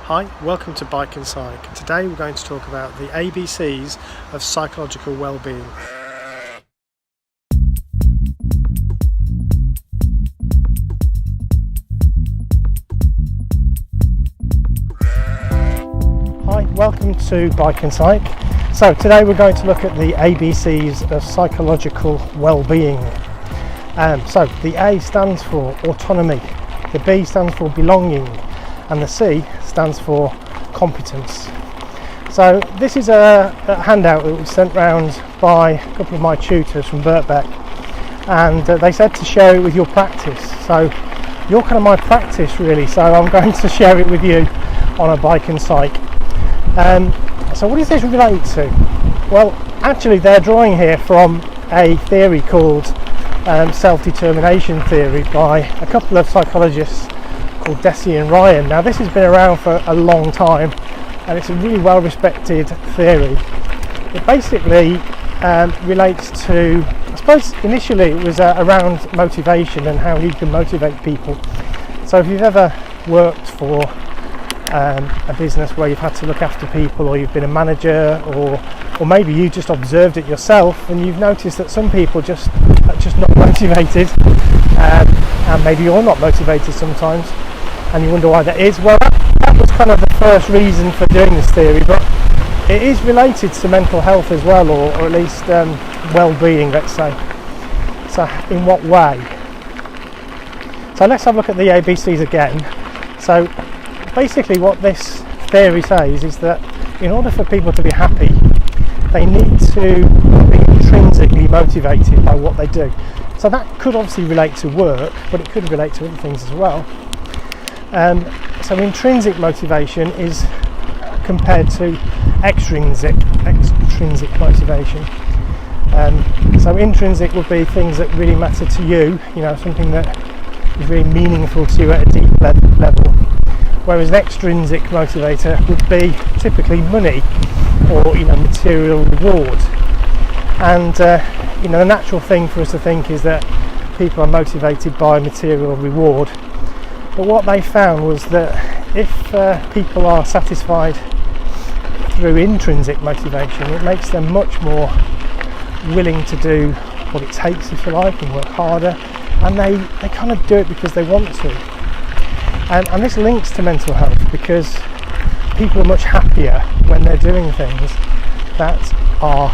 Hi, welcome to Bike and Psych. Today we're going to talk about the ABCs of psychological well-being. Hi, welcome to Bike and Psych. So today we're going to look at the ABCs of psychological well-being. So the A stands for autonomy, the B stands for belonging, and the C stands for competence. So this is a handout that was sent round by a couple of my tutors from Birkbeck, and they said to share it with your practice. So you're kind of my practice really, so I'm going to share it with you on a Bike and Psych. So what does this relate to? Well, actually they're drawing here from a theory called self-determination theory by a couple of psychologists called Deci and Ryan. Now this has been around for a long time and it's a really well respected theory. It basically relates to, I suppose initially it was around motivation and how you can motivate people. So if you've ever worked for a business where you've had to look after people, or you've been a manager, or maybe you just observed it yourself and you've noticed that some people are just not motivated, and maybe you're not motivated sometimes and you wonder why that is. Well, that was kind of the first reason for doing this theory, but it is related to mental health as well, or at least well-being, let's say. So in what way? So let's have a look at the ABCs again. So basically what this theory says is that in order for people to be happy, they need to be intrinsically motivated by what they do. So that could obviously relate to work, but it could relate to other things as well. So intrinsic motivation is compared to extrinsic motivation. So intrinsic would be things that really matter to you, something that is really meaningful to you at a deep level. Whereas an extrinsic motivator would be typically money or material reward. And the natural thing for us to think is that people are motivated by material reward. But what they found was that if people are satisfied through intrinsic motivation, it makes them much more willing to do what it takes, if you like, and work harder. And they kind of do it because they want to. And this links to mental health because people are much happier when they're doing things that are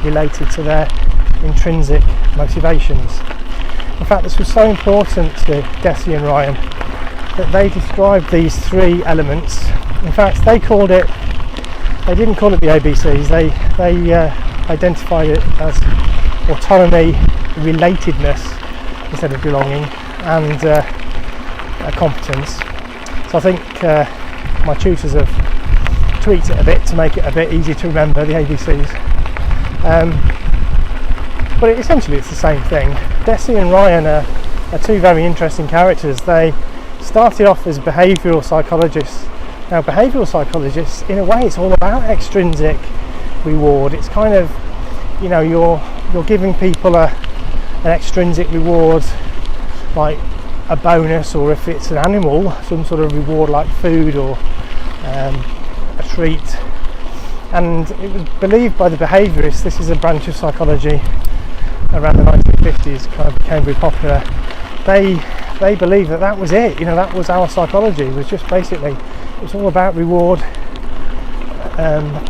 related to their intrinsic motivations. In fact, this was so important to Deci and Ryan that they described these three elements. In fact, they didn't call it the ABCs, they identified it as autonomy, relatedness instead of belonging, and competence. So I think my tutors have tweaked it a bit to make it a bit easier to remember, the ABCs. But essentially it's the same thing. Deci and Ryan are two very interesting characters. They started off as behavioural psychologists. Now behavioural psychologists, in a way, it's all about extrinsic reward. It's kind of, you're giving people an extrinsic reward, like a bonus, or if it's an animal, some sort of reward like food or a treat. And it was believed by the behaviourists, this is a branch of psychology around the 1950s, kind of became very popular. They believed that was it, that was our psychology. It was just basically, it's all about reward,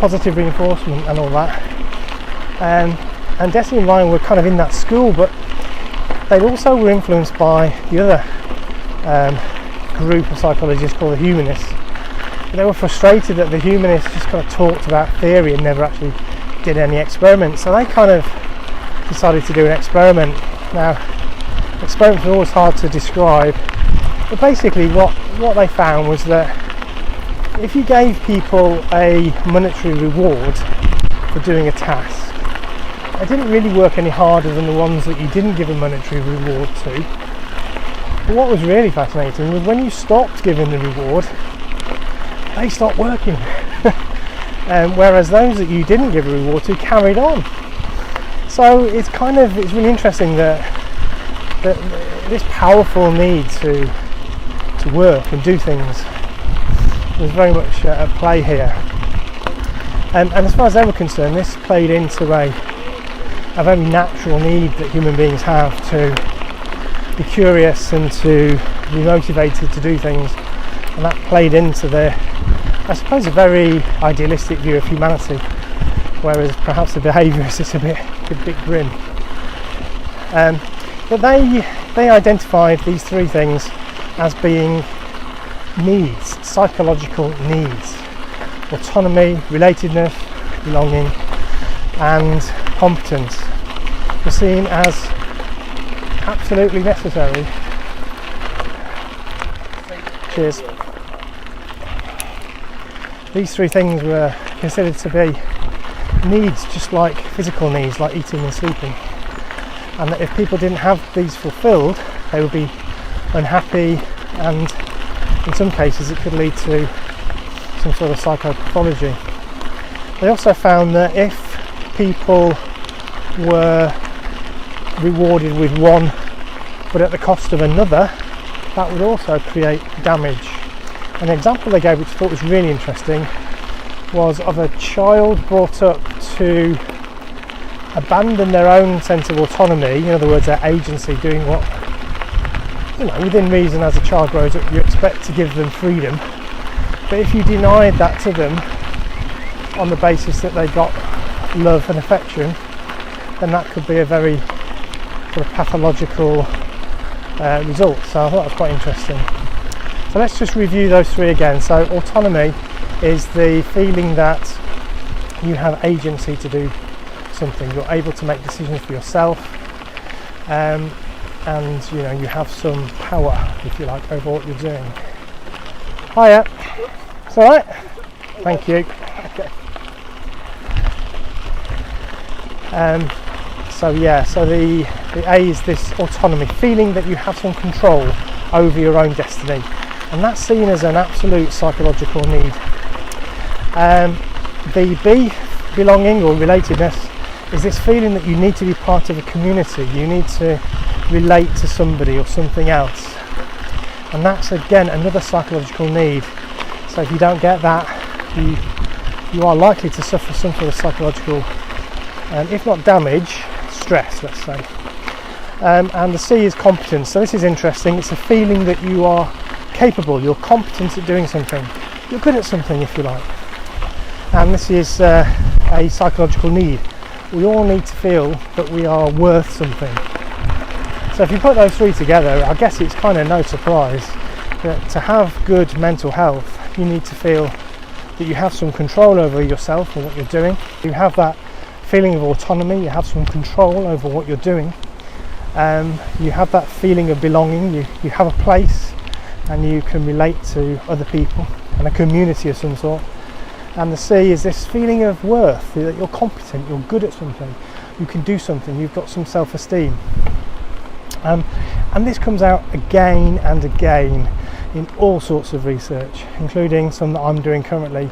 positive reinforcement and all that. And Deci and Ryan were kind of in that school, but they also were influenced by the other group of psychologists called the humanists. They were frustrated that the humanists just kind of talked about theory and never actually did any experiments. So they kind of decided to do an experiment. Now, experiments are always hard to describe, but basically what they found was that if you gave people a monetary reward for doing a task, it didn't really work any harder than the ones that you didn't give a monetary reward to. But what was really fascinating was when you stopped giving the reward, they stopped working. Whereas those that you didn't give a reward to carried on. So it's really interesting that this powerful need to work and do things was very much at play here. And as far as they were concerned, this played into a very natural need that human beings have to be curious and to be motivated to do things, and that played into their, I suppose, a very idealistic view of humanity, whereas perhaps the behaviour is just a bit grim. But they identified these three things as being needs, psychological needs: autonomy, relatedness, belonging, and competence were seen as absolutely necessary. Cheers. These three things were considered to be needs, just like physical needs, like eating and sleeping, and that if people didn't have these fulfilled, they would be unhappy, and in some cases it could lead to some sort of psychopathology. They also found that if people were rewarded with one but at the cost of another, that would also create damage. An example they gave, which I thought was really interesting, was of a child brought up to abandon their own sense of autonomy, in other words their agency, doing what, within reason. As a child grows up, you expect to give them freedom, but if you denied that to them on the basis that they got love and affection, then that could be a very sort of pathological result. So I thought that was quite interesting. So let's just review those three again. So autonomy is the feeling that you have agency to do something. You're able to make decisions for yourself, and you have some power, if you like, over what you're doing. Hiya. It's all right. Thank you. Okay. So the A is this autonomy, feeling that you have some control over your own destiny, and that's seen as an absolute psychological need. The B, belonging or relatedness, is this feeling that you need to be part of a community, you need to relate to somebody or something else, and that's again another psychological need. So if you don't get that, you are likely to suffer some sort of psychological, if not damage, stress, let's say. And the C is competence. So this is interesting. It's a feeling that you are capable, you're competent at doing something, you're good at something, if you like. And this is a psychological need. We all need to feel that we are worth something. So if you put those three together, I guess it's kind of no surprise that to have good mental health, you need to feel that you have some control over yourself and what you're doing. You have that feeling of autonomy, you have some control over what you're doing. You have that feeling of belonging, you have a place and you can relate to other people and a community of some sort. And the C is this feeling of worth, that you're competent, you're good at something, you can do something, you've got some self-esteem. And this comes out again and again in all sorts of research, including some that I'm doing currently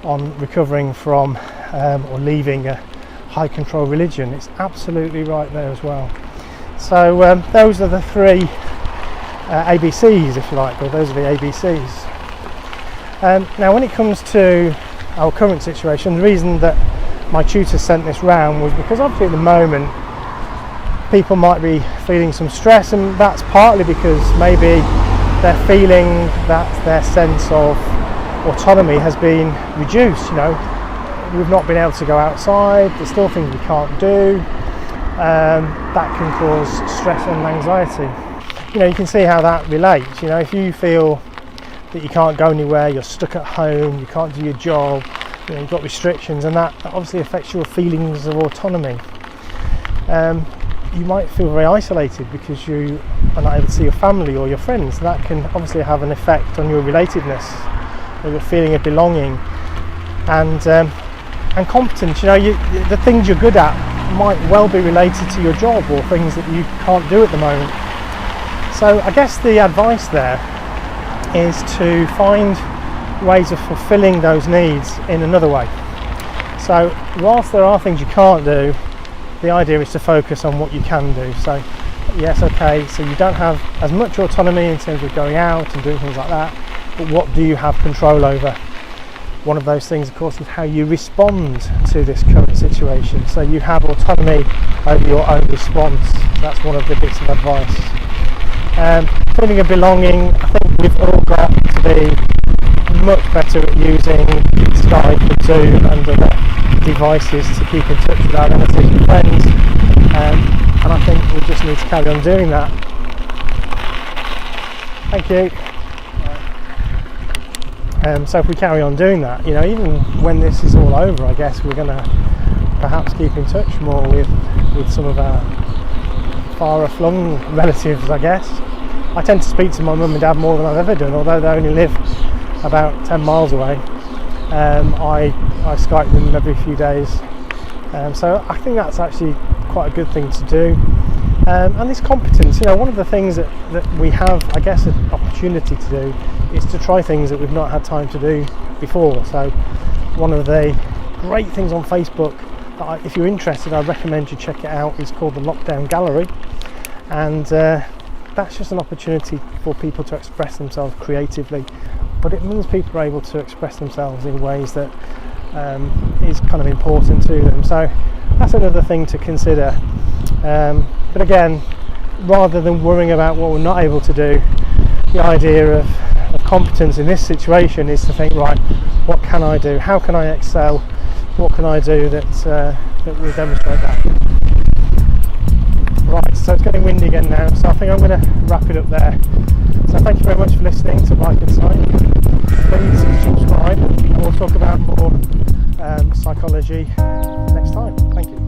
on recovering from or leaving a high control religion. It's absolutely right there as well. So those are the three ABCs, if you like, or those are the ABCs. Now when it comes to our current situation, the reason that my tutor sent this round was because obviously at the moment people might be feeling some stress, and that's partly because maybe they're feeling that their sense of autonomy has been reduced. We've not been able to go outside, there's still things we can't do. That can cause stress and anxiety. You can see how that relates. If you feel that you can't go anywhere, you're stuck at home, you can't do your job, you've got restrictions, and that obviously affects your feelings of autonomy. You might feel very isolated because you are not able to see your family or your friends. That can obviously have an effect on your relatedness or your feeling of belonging. And competence, the things you're good at might well be related to your job or things that you can't do at the moment. So I guess the advice there is to find ways of fulfilling those needs in another way. So whilst there are things you can't do, the idea is to focus on what you can do. So yes, okay, so you don't have as much autonomy in terms of going out and doing things like that, but what do you have control over? One of those things, of course, is how you respond to this current situation. So you have autonomy over your own response. That's one of the bits of advice. Feeling of belonging, I think we've all got to be much better at using Skype and Zoom and other devices to keep in touch with our relatives and friends, and I think we just need to carry on doing that. Thank you. So if we carry on doing that, you know, even when this is all over, I guess we're going to perhaps keep in touch more with some of our far flung relatives, I guess. I tend to speak to my mum and dad more than I've ever done, although they only live about 10 miles away. I Skype them every few days, so I think that's actually quite a good thing to do. And this competence, you know, one of the things that we have, I guess, an opportunity to do is to try things that we've not had time to do before. So one of the great things on Facebook that if you're interested, I recommend you check it out, is called the Lockdown Gallery, and that's just an opportunity for people to express themselves creatively, but it means people are able to express themselves in ways that is kind of important to them. So that's another thing to consider. But again, rather than worrying about what we're not able to do, the idea of competence in this situation is to think, right, what can I do? How can I excel? What can I do that will demonstrate that? Right, so it's getting windy again now, so I think I'm going to wrap it up there. So thank you very much for listening to Psych. Please subscribe, and we'll talk about more psychology next time. Thank you.